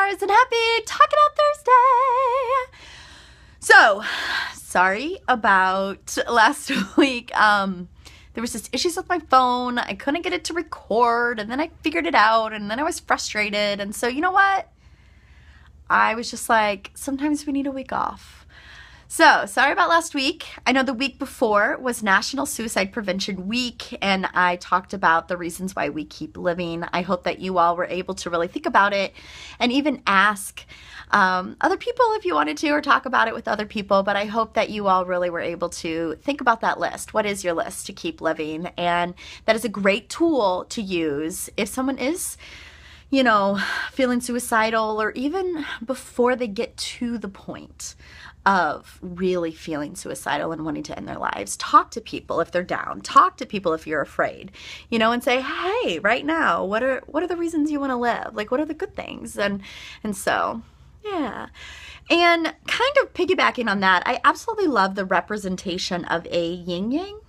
Rockstars, and happy Talk It Out Thursday! So, sorry about last week. There was just issues with my phone. I couldn't get it to record, and then I figured it out, and then I was frustrated. And so, you know what? I was just like, sometimes we need a week off. So, sorry about last week. I know the week before was National Suicide Prevention Week, and I talked about the reasons why we keep living. I hope that you all were able to really think about it and even ask other people if you wanted to, or talk about it with other people. But I hope that you all really were able to think about that list. What is your list to keep living? And that is a great tool to use if someone is, you know, feeling suicidal, or even before they get to the point of really feeling suicidal and wanting to end their lives. Talk to people if they're down. Talk to people if you're afraid, you know, and say, hey, right now, what are the reasons you want to live? Like, what are the good things? And so, yeah. And kind of piggybacking on that, I absolutely love the representation of a yin-yang,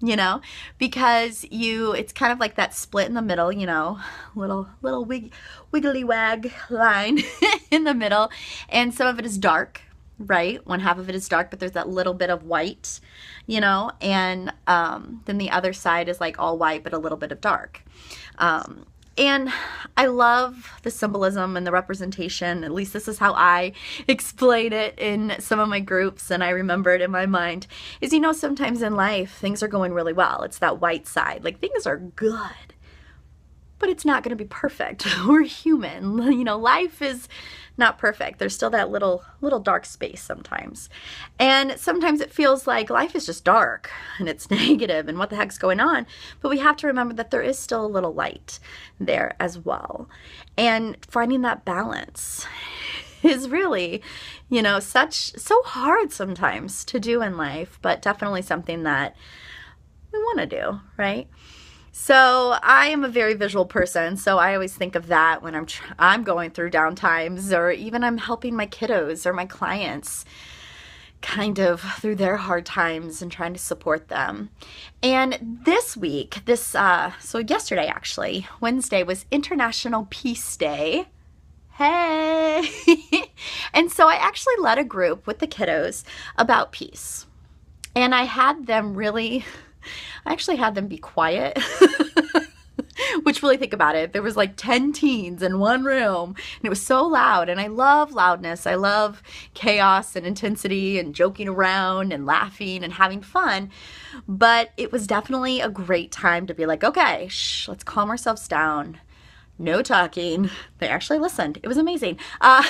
you know, because it's kind of like that split in the middle, you know, little wiggly wag line in the middle. And some of it is dark, right? One half of it is dark, but there's that little bit of white, you know, and then the other side is like all white, but a little bit of dark. And I love the symbolism and the representation. At least this is how I explain it in some of my groups, and I remember it in my mind, is, you know, sometimes in life, things are going really well. It's that white side. Like, things are good, but it's not going to be perfect. We're human. You know, life is not perfect. There's still that little dark space sometimes. And sometimes it feels like life is just dark and it's negative and what the heck's going on. But we have to remember that there is still a little light there as well. And finding that balance is really, you know, so hard sometimes to do in life, but definitely something that we want to do, right? So I am a very visual person, so I always think of that when I'm going through down times, or even I'm helping my kiddos or my clients kind of through their hard times and trying to support them. And this week, so yesterday actually, Wednesday, was International Peace Day. Hey! And so I actually led a group with the kiddos about peace. And I actually had them be quiet, which, really think about it, there was like 10 teens in one room, and it was so loud, and I love loudness. I love chaos and intensity and joking around and laughing and having fun, but it was definitely a great time to be like, okay, let's calm ourselves down. No talking. They actually listened. It was amazing. But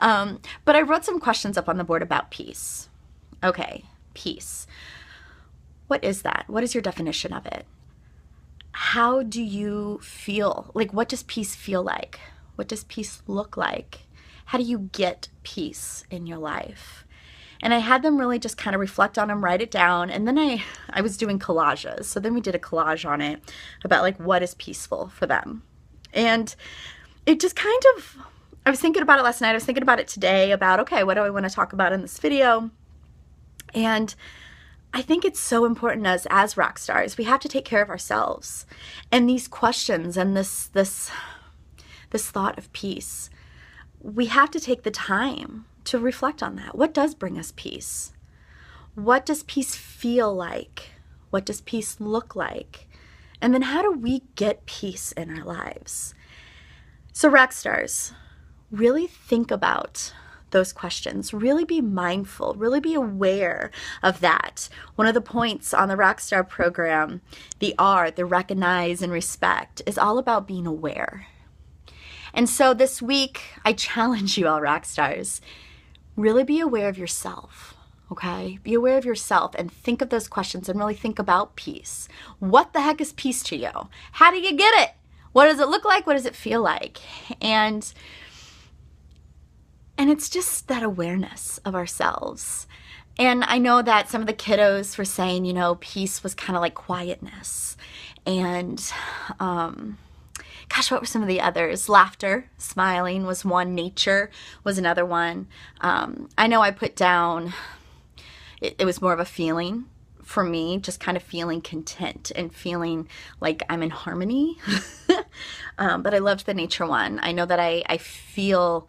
I wrote some questions up on the board about peace. Okay, peace. What is that? What is your definition of it? How do you feel? Like, what does peace feel like? What does peace look like? How do you get peace in your life? And I had them really just kind of reflect on them, write it down, and then I was doing collages. So then we did a collage on it about, like, what is peaceful for them. And it just kind of, I was thinking about it last night. I was thinking about it today about, okay, what do I want to talk about in this video? And I think it's so important as rock stars, we have to take care of ourselves. And these questions and this thought of peace, we have to take the time to reflect on that. What does bring us peace? What does peace feel like? What does peace look like? And then how do we get peace in our lives? So rock stars, really think about those questions. Really be mindful, really be aware of that. One of the points on the Rockstar program, the R, the recognize and respect, is all about being aware. And so this week, I challenge you all, rock stars, really be aware of yourself, okay? Be aware of yourself and think of those questions and really think about peace. What the heck is peace to you? How do you get it? What does it look like? What does it feel like? And it's just that awareness of ourselves. And I know that some of the kiddos were saying, you know, peace was kind of like quietness. And, gosh, what were some of the others? Laughter, smiling was one. Nature was another one. I know I put down, it was more of a feeling for me, just kind of feeling content and feeling like I'm in harmony. But I loved the nature one. I know that I feel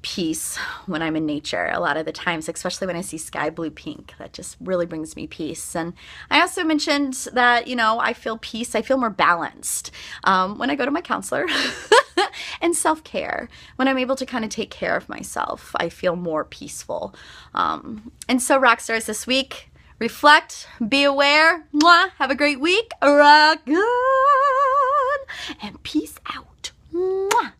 peace when I'm in nature a lot of the times, especially when I see sky blue pink. That just really brings me peace. And I also mentioned that, you know, I feel peace. I feel more balanced when I go to my counselor. And self-care. When I'm able to kind of take care of myself, I feel more peaceful. And so Rockstars this week, reflect, be aware, mwah, have a great week, rock on, and peace out. Mwah.